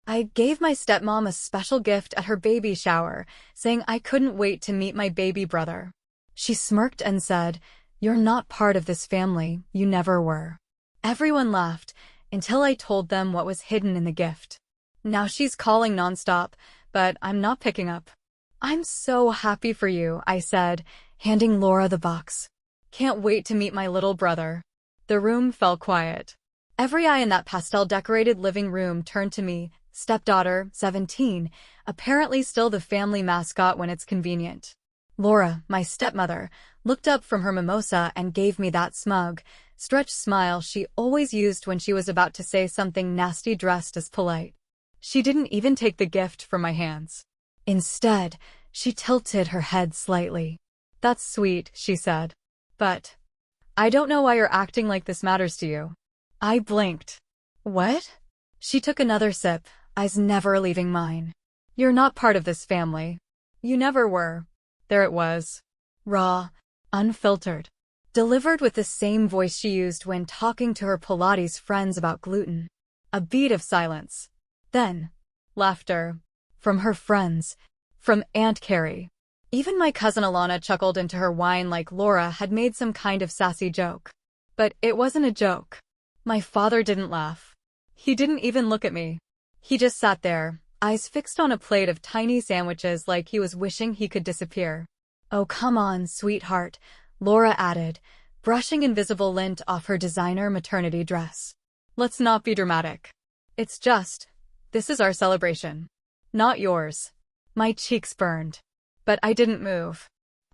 I gave my stepmom a special gift at her baby shower, saying I couldn't wait to meet my baby brother. She smirked and said, "You're not part of this family, you never were." Everyone laughed, until I told them what was hidden in the gift. Now she's calling nonstop, but I'm not picking up. "I'm so happy for you," I said, handing Laura the box. "Can't wait to meet my little brother." The room fell quiet. Every eye in that pastel-decorated living room turned to me, stepdaughter, 17, apparently still the family mascot when it's convenient. Laura, my stepmother, looked up from her mimosa and gave me that smug, stretched smile she always used when she was about to say something nasty dressed as polite. She didn't even take the gift from my hands. Instead, she tilted her head slightly. "That's sweet," she said. "But I don't know why you're acting like this matters to you." I blinked. "What?" She took another sip, eyes never leaving mine. "You're not part of this family. You never were." There it was. Raw, unfiltered. Delivered with the same voice she used when talking to her Pilates friends about gluten. A beat of silence. Then, laughter. From her friends. From Aunt Carrie. Even my cousin Alana chuckled into her wine like Laura had made some kind of sassy joke. But it wasn't a joke. My father didn't laugh. He didn't even look at me. He just sat there, eyes fixed on a plate of tiny sandwiches like he was wishing he could disappear. "Oh, come on, sweetheart," Laura added, brushing invisible lint off her designer maternity dress. "Let's not be dramatic. It's just, this is our celebration. Not yours." My cheeks burned. But I didn't move.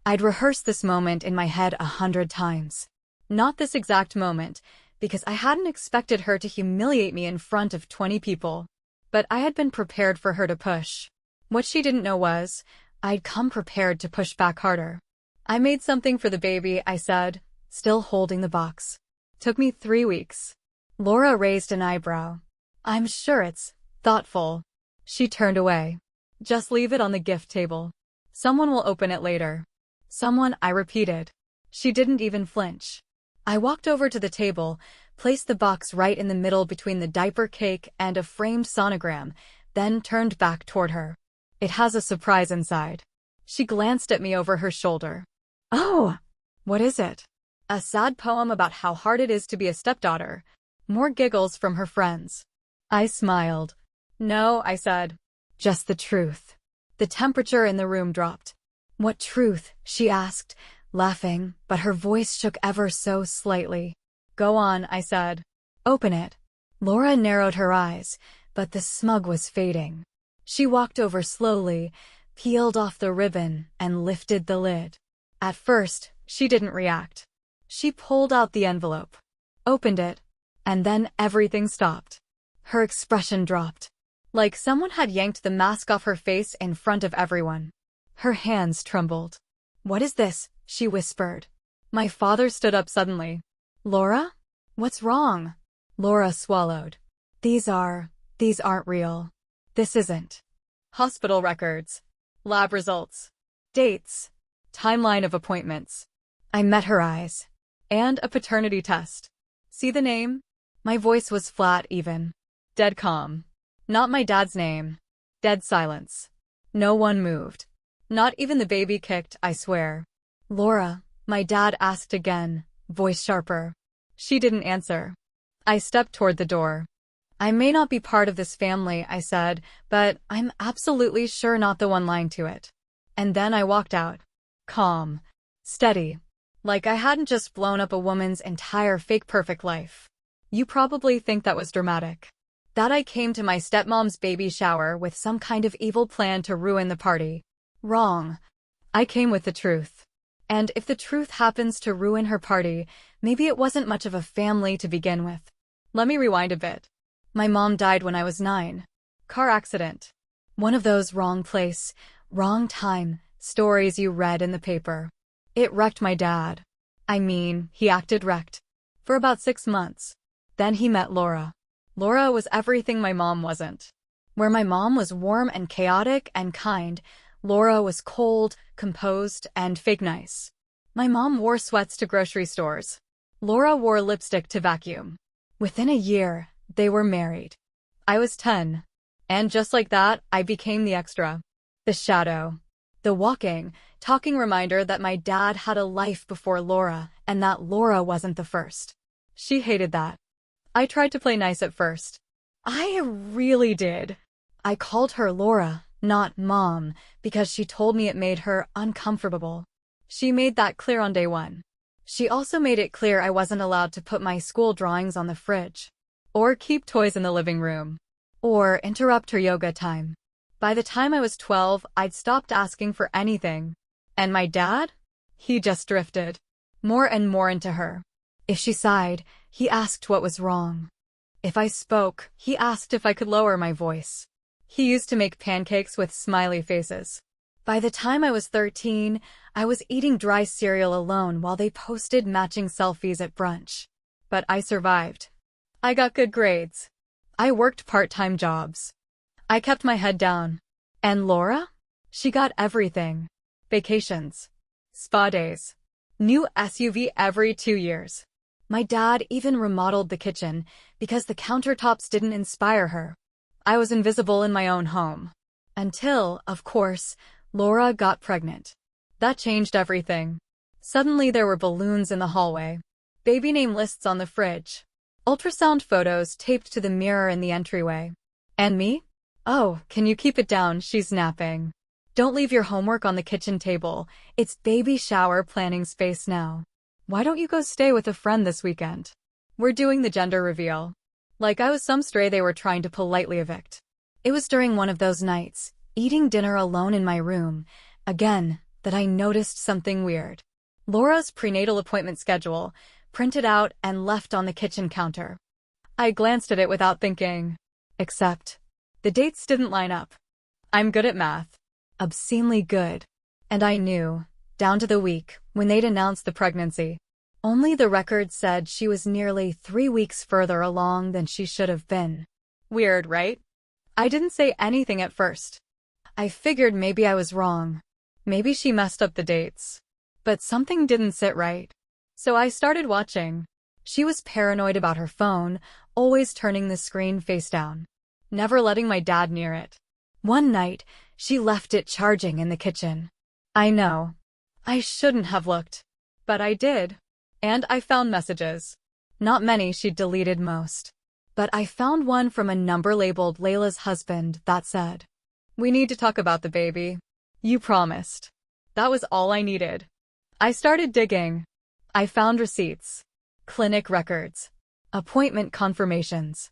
I'd rehearsed this moment in my head 100 times. Not this exact moment, because I hadn't expected her to humiliate me in front of 20 people. But I had been prepared for her to push. What she didn't know was, I'd come prepared to push back harder. "I made something for the baby," I said, still holding the box. "Took me 3 weeks." Laura raised an eyebrow. "I'm sure it's thoughtful." She turned away. "Just leave it on the gift table. Someone will open it later." "Someone," I repeated. She didn't even flinch. I walked over to the table, placed the box right in the middle between the diaper cake and a framed sonogram, then turned back toward her. "It has a surprise inside." She glanced at me over her shoulder. "Oh, what is it?" "A sad poem about how hard it is to be a stepdaughter." More giggles from her friends. I smiled. "No," I said. "Just the truth." The temperature in the room dropped. "What truth?" she asked, laughing, but her voice shook ever so slightly. "Go on," I said. "Open it." Laura narrowed her eyes, but the smug was fading. She walked over slowly, peeled off the ribbon, and lifted the lid. At first, she didn't react. She pulled out the envelope, opened it, and then everything stopped. Her expression dropped. Like someone had yanked the mask off her face in front of everyone. Her hands trembled. "What is this?" she whispered. My father stood up suddenly. "Laura? What's wrong?" Laura swallowed. These aren't real. This isn't." Hospital records. Lab results. Dates. Timeline of appointments. I met her eyes. "And a paternity test. See the name?" My voice was flat even. Dead calm. Not my dad's name. Dead silence. No one moved. Not even the baby kicked, I swear. "Laura," my dad asked again, voice sharper. She didn't answer. I stepped toward the door. "I may not be part of this family," I said, "but I'm absolutely sure not the one lying to it." And then I walked out. Calm. Steady. Like I hadn't just blown up a woman's entire fake perfect life. You probably think that was dramatic. That I came to my stepmom's baby shower with some kind of evil plan to ruin the party. Wrong. I came with the truth. And if the truth happens to ruin her party, maybe it wasn't much of a family to begin with. Let me rewind a bit. My mom died when I was 9. Car accident. One of those wrong place, wrong time stories you read in the paper. It wrecked my dad. I mean, he acted wrecked. For about 6 months. Then he met Laura. Laura was everything my mom wasn't. Where my mom was warm and chaotic and kind, Laura was cold, composed, and fake nice. My mom wore sweats to grocery stores. Laura wore lipstick to vacuum. Within a year, they were married. I was 10. And just like that, I became the extra. The shadow. The walking, talking reminder that my dad had a life before Laura, and that Laura wasn't the first. She hated that. I tried to play nice at first. I really did. I called her Laura, not Mom, because she told me it made her uncomfortable. She made that clear on day one. She also made it clear I wasn't allowed to put my school drawings on the fridge, or keep toys in the living room, or interrupt her yoga time. By the time I was 12, I'd stopped asking for anything. And my dad? He just drifted more and more into her. If she sighed, he asked what was wrong. If I spoke, he asked if I could lower my voice. He used to make pancakes with smiley faces. By the time I was 13, I was eating dry cereal alone while they posted matching selfies at brunch. But I survived. I got good grades. I worked part-time jobs. I kept my head down. And Laura? She got everything. Vacations. Spa days. New SUV every 2 years. My dad even remodeled the kitchen because the countertops didn't inspire her. I was invisible in my own home. Until, of course, Laura got pregnant. That changed everything. Suddenly there were balloons in the hallway, baby name lists on the fridge, ultrasound photos taped to the mirror in the entryway. And me? Oh, can you keep it down? She's napping. Don't leave your homework on the kitchen table. It's baby shower planning space now. Why don't you go stay with a friend this weekend? We're doing the gender reveal. Like I was some stray they were trying to politely evict. It was during one of those nights, eating dinner alone in my room, again, that I noticed something weird. Laura's prenatal appointment schedule, printed out and left on the kitchen counter. I glanced at it without thinking. Except, the dates didn't line up. I'm good at math. Obscenely good. And I knew, down to the week, when they'd announced the pregnancy. Only the record said she was nearly 3 weeks further along than she should have been. Weird, right? I didn't say anything at first. I figured maybe I was wrong. Maybe she messed up the dates. But something didn't sit right. So I started watching. She was paranoid about her phone, always turning the screen face down, never letting my dad near it. One night, she left it charging in the kitchen. I know. I shouldn't have looked. But I did. And I found messages. Not many, she'd deleted most. But I found one from a number labeled Layla's husband that said, "We need to talk about the baby. You promised." That was all I needed. I started digging. I found receipts, clinic records, appointment confirmations.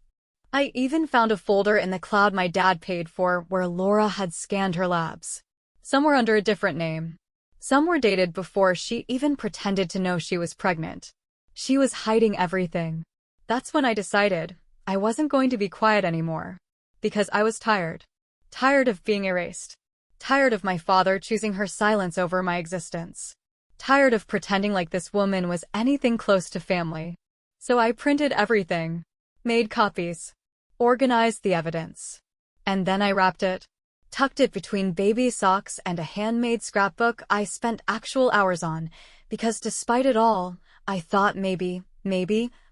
I even found a folder in the cloud my dad paid for where Laura had scanned her labs. Some were under a different name. Some were dated before she even pretended to know she was pregnant. She was hiding everything. That's when I decided I wasn't going to be quiet anymore. Because I was tired. Tired of being erased. Tired of my father choosing her silence over my existence. Tired of pretending like this woman was anything close to family. So I printed everything. Made copies. Organized the evidence. And then I wrapped it. Tucked it between baby socks and a handmade scrapbook I spent actual hours on, because despite it all, I thought maybe,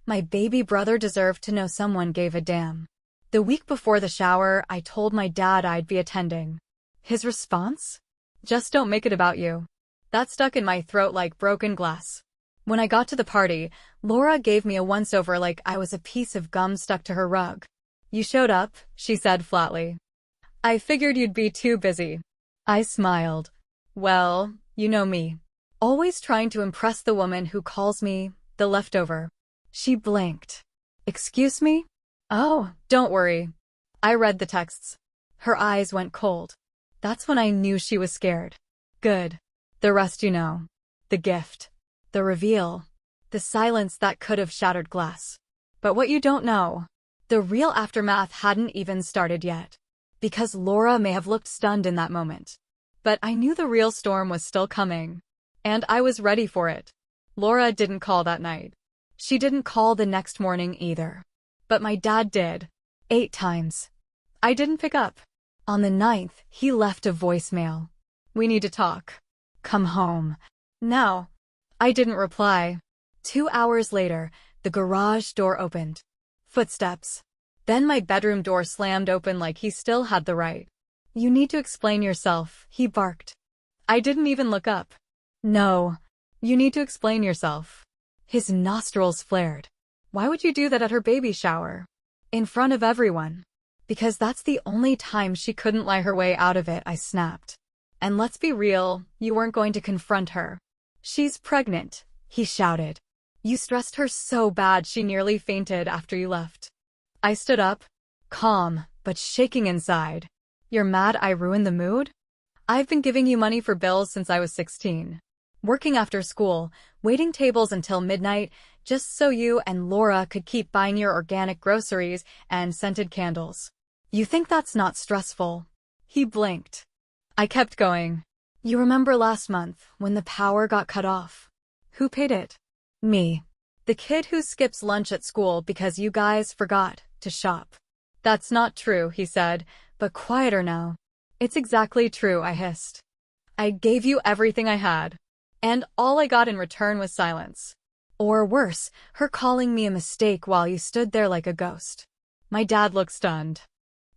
my baby brother deserved to know someone gave a damn. The week before the shower, I told my dad I'd be attending. His response? Just don't make it about you. That stuck in my throat like broken glass. When I got to the party, Laura gave me a once-over like I was a piece of gum stuck to her rug. You showed up, she said flatly. I figured you'd be too busy. I smiled. Well, you know me. Always trying to impress the woman who calls me the leftover. She blinked. Excuse me? Oh, don't worry. I read the texts. Her eyes went cold. That's when I knew she was scared. Good. The rest you know. The gift. The reveal. The silence that could have shattered glass. But what you don't know, the real aftermath hadn't even started yet. Because Laura may have looked stunned in that moment. But I knew the real storm was still coming. And I was ready for it. Laura didn't call that night. She didn't call the next morning either. But my dad did. 8 times. I didn't pick up. On the 9th, he left a voicemail. We need to talk. Come home. Now. I didn't reply. 2 hours later, the garage door opened. Footsteps. Then my bedroom door slammed open like he still had the right. You need to explain yourself, he barked. I didn't even look up. No. You need to explain yourself. His nostrils flared. Why would you do that at her baby shower? In front of everyone. Because that's the only time she couldn't lie her way out of it, I snapped. And let's be real, you weren't going to confront her. She's pregnant, he shouted. You stressed her so bad she nearly fainted after you left. I stood up, calm, but shaking inside. You're mad I ruined the mood? I've been giving you money for bills since I was 16. Working after school, waiting tables until midnight, just so you and Laura could keep buying your organic groceries and scented candles. You think that's not stressful? He blinked. I kept going. You remember last month, when the power got cut off? Who paid it? Me. The kid who skips lunch at school because you guys forgot to shop. That's not true, he said, but quieter now. It's exactly true, I hissed. I gave you everything I had. And all I got in return was silence. Or worse, her calling me a mistake while you stood there like a ghost. My dad looked stunned.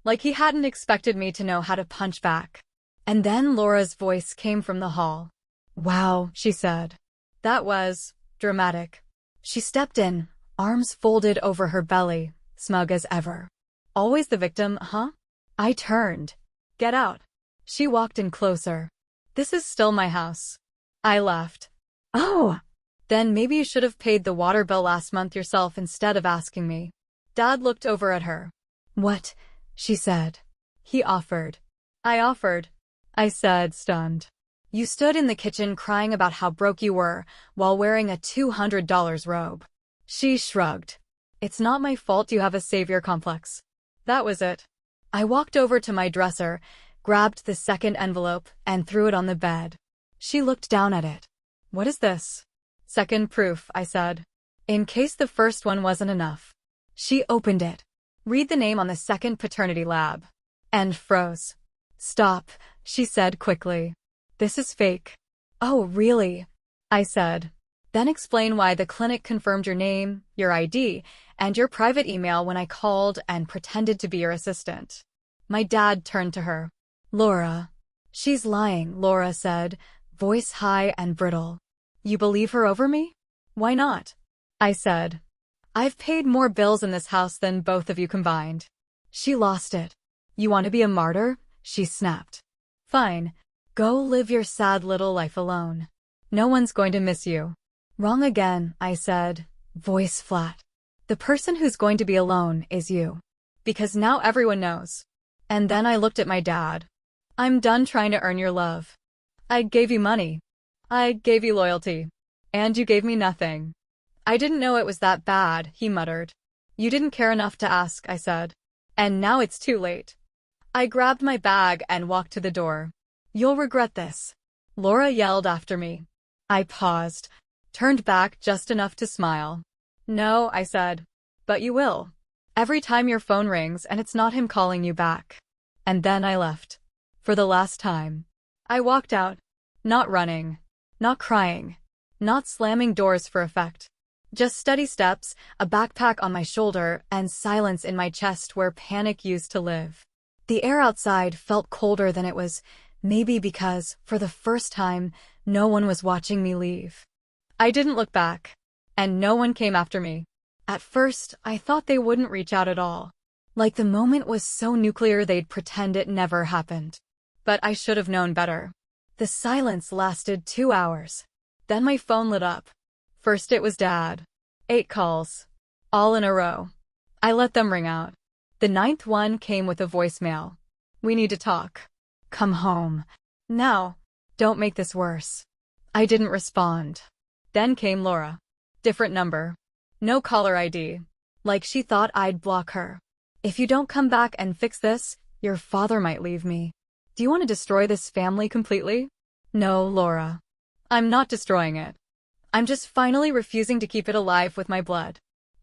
Like he hadn't expected me to know how to punch back. And then Laura's voice came from the hall. Wow, she said. That was dramatic. She stepped in, arms folded over her belly, smug as ever. Always the victim, huh? I turned. Get out. She walked in closer. This is still my house. I laughed. Oh! Then maybe you should have paid the water bill last month yourself instead of asking me. Dad looked over at her. What? She said. He offered. I offered. I said, stunned. You stood in the kitchen crying about how broke you were while wearing a $200 robe. She shrugged. It's not my fault you have a savior complex. That was it. I walked over to my dresser, grabbed the second envelope, and threw it on the bed. She looked down at it. What is this? Second proof, I said. In case the first one wasn't enough. She opened it. Read the name on the second paternity lab. And froze. Stop, she said quickly. This is fake. Oh, really? I said. Then explain why the clinic confirmed your name, your ID, and your private email when I called and pretended to be your assistant. My dad turned to her. Laura. She's lying, Laura said, voice high and brittle. You believe her over me? Why not? I said. I've paid more bills in this house than both of you combined. She lost it. You want to be a martyr? She snapped. Fine. Go live your sad little life alone. No one's going to miss you. Wrong again, I said, voice flat. The person who's going to be alone is you. Because now everyone knows. And then I looked at my dad. I'm done trying to earn your love. I gave you money. I gave you loyalty. And you gave me nothing. I didn't know it was that bad, he muttered. You didn't care enough to ask, I said. And now it's too late. I grabbed my bag and walked to the door. You'll regret this. Laura yelled after me. I paused, turned back just enough to smile. No, I said. But you will. Every time your phone rings and it's not him calling you back. And then I left. For the last time. I walked out. Not running. Not crying. Not slamming doors for effect. Just steady steps, a backpack on my shoulder, and silence in my chest where panic used to live. The air outside felt colder than it was, maybe because, for the first time, no one was watching me leave. I didn't look back. And no one came after me. At first, I thought they wouldn't reach out at all. Like the moment was so nuclear they'd pretend it never happened. But I should have known better. The silence lasted 2 hours. Then my phone lit up. First it was Dad. 8 calls. All in a row. I let them ring out. The 9th one came with a voicemail. We need to talk. Come home. Now. Don't make this worse. I didn't respond. Then came Laura. Different number. No caller ID. Like she thought I'd block her. If you don't come back and fix this, your father might leave me. Do you want to destroy this family completely? No, Laura. I'm not destroying it. I'm just finally refusing to keep it alive with my blood.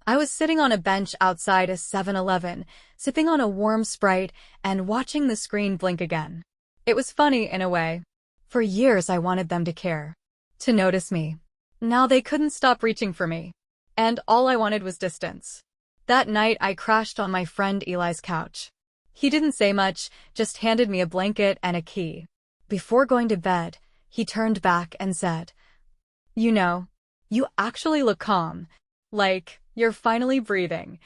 I was sitting on a bench outside a 7-Eleven, sipping on a warm Sprite and watching the screen blink again. It was funny in a way. For years I wanted them to care. To notice me. Now they couldn't stop reaching for me. And all I wanted was distance. That night I crashed on my friend Eli's couch. He didn't say much, just handed me a blanket and a key. Before going to bed, he turned back and said, "You know, you actually look calm. Like, you're finally breathing."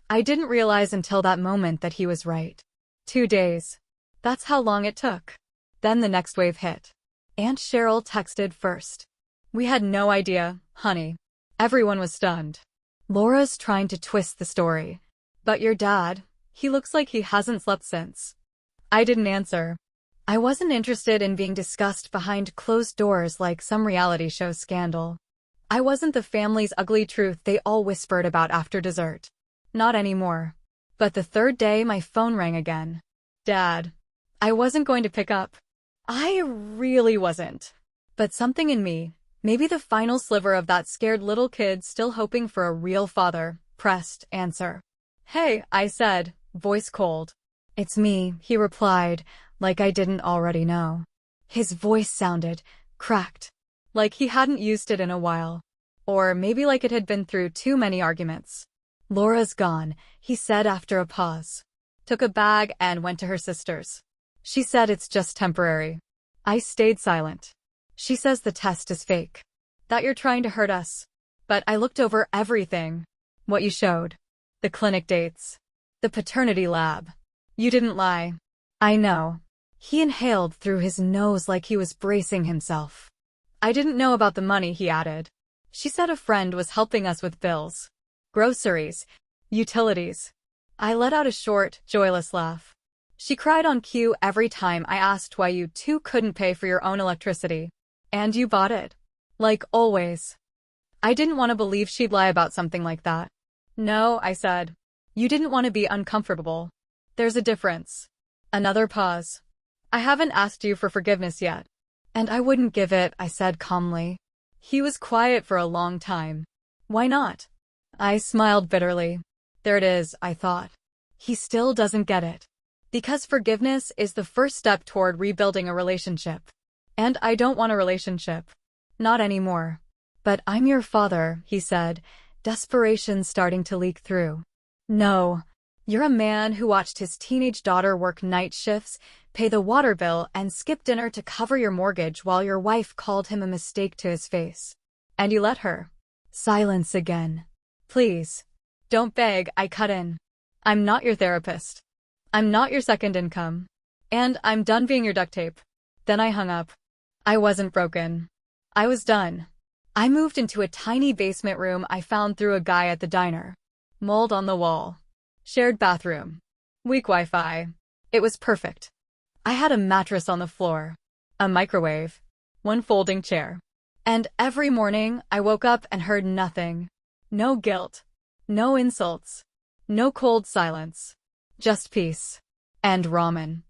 I didn't realize until that moment that he was right. 2 days. That's how long it took. Then the next wave hit. Aunt Cheryl texted first. "We had no idea, honey." Everyone was stunned. "Laura's trying to twist the story. But your dad, he looks like he hasn't slept since." I didn't answer. I wasn't interested in being discussed behind closed doors like some reality show scandal. I wasn't the family's ugly truth they all whispered about after dessert. Not anymore. But the third day my phone rang again. Dad. I wasn't going to pick up. I really wasn't. But something in me, maybe the final sliver of that scared little kid still hoping for a real father, pressed answer. "Hey," I said, voice cold. "It's me," he replied, like I didn't already know. His voice sounded cracked, like he hadn't used it in a while. Or maybe like it had been through too many arguments. "Laura's gone," he said after a pause. Took a bag and went to her sister's. "She said it's just temporary." I stayed silent. "She says the test is fake. That you're trying to hurt us." But I looked over everything. What you showed. The clinic dates. The paternity lab. You didn't lie. "I know." He inhaled through his nose like he was bracing himself. "I didn't know about the money," he added. "She said a friend was helping us with bills. Groceries. Utilities." I let out a short, joyless laugh. "She cried on cue every time I asked why you two couldn't pay for your own electricity. And you bought it. Like always." I didn't want to believe she'd lie about something like that. "No," I said. "You didn't want to be uncomfortable. There's a difference." Another pause. "I haven't asked you for forgiveness yet." "And I wouldn't give it," I said calmly. He was quiet for a long time. "Why not?" I smiled bitterly. There it is, I thought. He still doesn't get it. Because forgiveness is the first step toward rebuilding a relationship. And I don't want a relationship. Not anymore. "But I'm your father," he said, desperation starting to leak through. "No. You're a man who watched his teenage daughter work night shifts, pay the water bill, and skip dinner to cover your mortgage while your wife called him a mistake to his face. And you let her." Silence again. "Please. Don't beg," I cut in. "I'm not your therapist. I'm not your second income. And I'm done being your duct tape." Then I hung up. I wasn't broken. I was done. I moved into a tiny basement room I found through a guy at the diner. Mold on the wall. Shared bathroom. Weak Wi-Fi. It was perfect. I had a mattress on the floor. A microwave. One folding chair. And every morning I woke up and heard nothing. No guilt. No insults. No cold silence. Just peace. And ramen.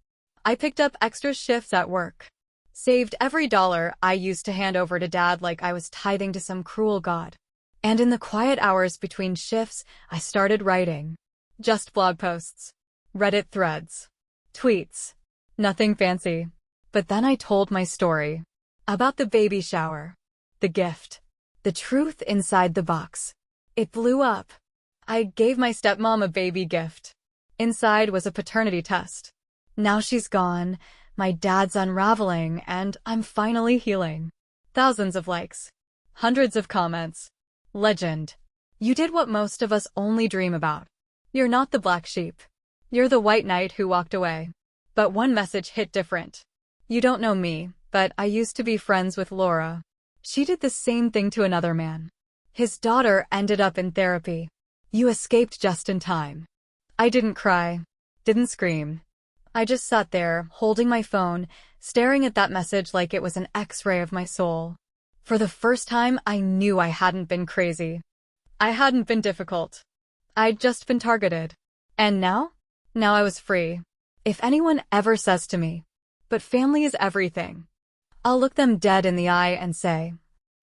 I picked up extra shifts at work. Saved every dollar I used to hand over to Dad like I was tithing to some cruel god. And in the quiet hours between shifts, I started writing. Just blog posts. Reddit threads. Tweets. Nothing fancy. But then I told my story. About the baby shower. The gift. The truth inside the box. It blew up. I gave my stepmom a baby gift. Inside was a paternity test. Now she's gone, my dad's unraveling, and I'm finally healing. Thousands of likes. Hundreds of comments. Legend. You did what most of us only dream about. You're not the black sheep. You're the white knight who walked away. But one message hit different. You don't know me, but I used to be friends with Laura. She did the same thing to another man. His daughter ended up in therapy. You escaped just in time. I didn't cry. Didn't scream. I just sat there, holding my phone, staring at that message like it was an X-ray of my soul. For the first time, I knew I hadn't been crazy. I hadn't been difficult. I'd just been targeted. And now? Now I was free. If anyone ever says to me, "But family is everything," I'll look them dead in the eye and say,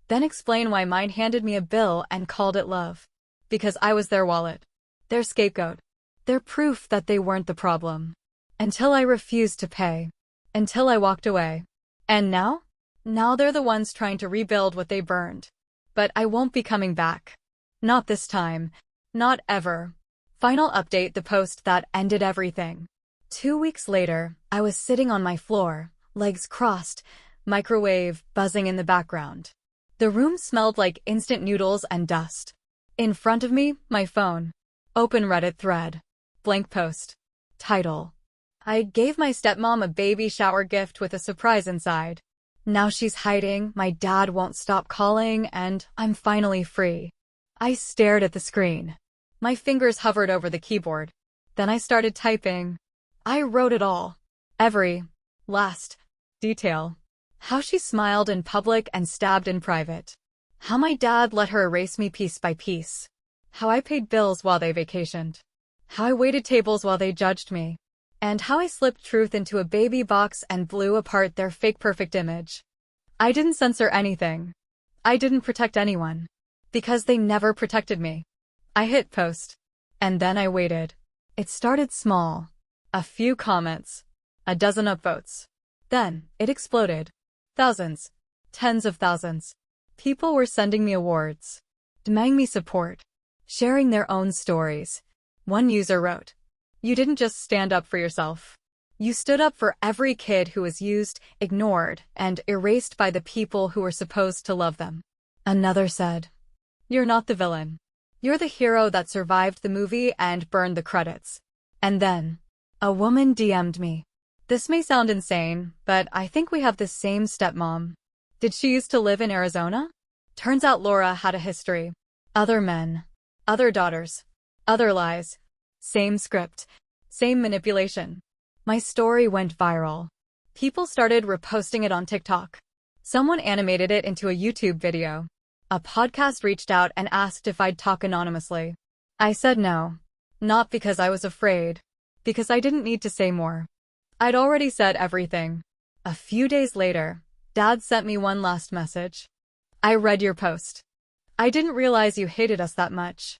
then explain why mine handed me a bill and called it love. Because I was their wallet. Their scapegoat. Their proof that they weren't the problem. Until I refused to pay. Until I walked away. And now? Now they're the ones trying to rebuild what they burned. But I won't be coming back. Not this time. Not ever. Final update, the post that ended everything. 2 weeks later, I was sitting on my floor, legs crossed, microwave buzzing in the background. The room smelled like instant noodles and dust. In front of me, my phone. Open Reddit thread. Blank post. Title: I gave my stepmom a baby shower gift with a surprise inside. Now she's hiding, my dad won't stop calling, and I'm finally free. I stared at the screen. My fingers hovered over the keyboard. Then I started typing. I wrote it all. Every last detail. How she smiled in public and stabbed in private. How my dad let her erase me piece by piece. How I paid bills while they vacationed. How I waited tables while they judged me. And how I slipped truth into a baby box and blew apart their fake perfect image. I didn't censor anything. I didn't protect anyone. Because they never protected me. I hit post. And then I waited. It started small. A few comments. A dozen upvotes. Then, it exploded. Thousands. Tens of thousands. People were sending me awards. Demanding me support. Sharing their own stories. One user wrote, "You didn't just stand up for yourself. You stood up for every kid who was used, ignored, and erased by the people who were supposed to love them." Another said, "You're not the villain. You're the hero that survived the movie and burned the credits." And then, a woman DM'd me. "This may sound insane, but I think we have the same stepmom. Did she used to live in Arizona?" Turns out Laura had a history. Other men. Other daughters. Other lies. Same script. Same manipulation. My story went viral. People started reposting it on TikTok. Someone animated it into a YouTube video. A podcast reached out and asked if I'd talk anonymously. I said no. Not because I was afraid. Because I didn't need to say more. I'd already said everything. A few days later, Dad sent me one last message. "I read your post. I didn't realize you hated us that much."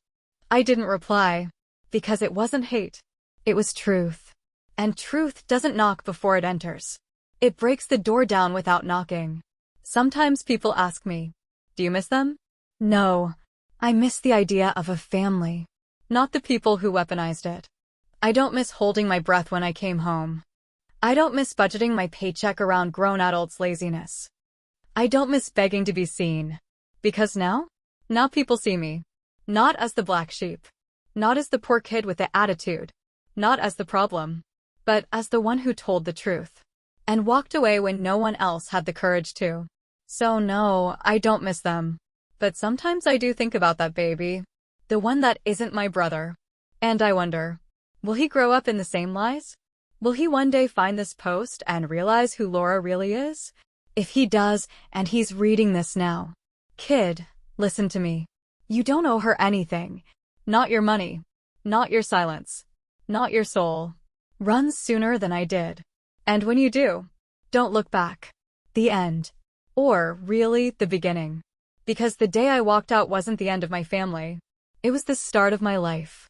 I didn't reply. Because it wasn't hate. It was truth. And truth doesn't knock before it enters. It breaks the door down without knocking. Sometimes people ask me, "Do you miss them?" No. I miss the idea of a family. Not the people who weaponized it. I don't miss holding my breath when I came home. I don't miss budgeting my paycheck around grown adults' laziness. I don't miss begging to be seen. Because now people see me. Not as the black sheep. Not as the poor kid with the attitude. Not as the problem. But as the one who told the truth. And walked away when no one else had the courage to. So no, I don't miss them. But sometimes I do think about that baby. The one that isn't my brother. And I wonder, will he grow up in the same lies? Will he one day find this post and realize who Laura really is? If he does, and he's reading this now. Kid, listen to me. You don't owe her anything. Not your money. Not your silence. Not your soul. Run sooner than I did. And when you do, don't look back. The end. Or, really, the beginning. Because the day I walked out wasn't the end of my family. It was the start of my life.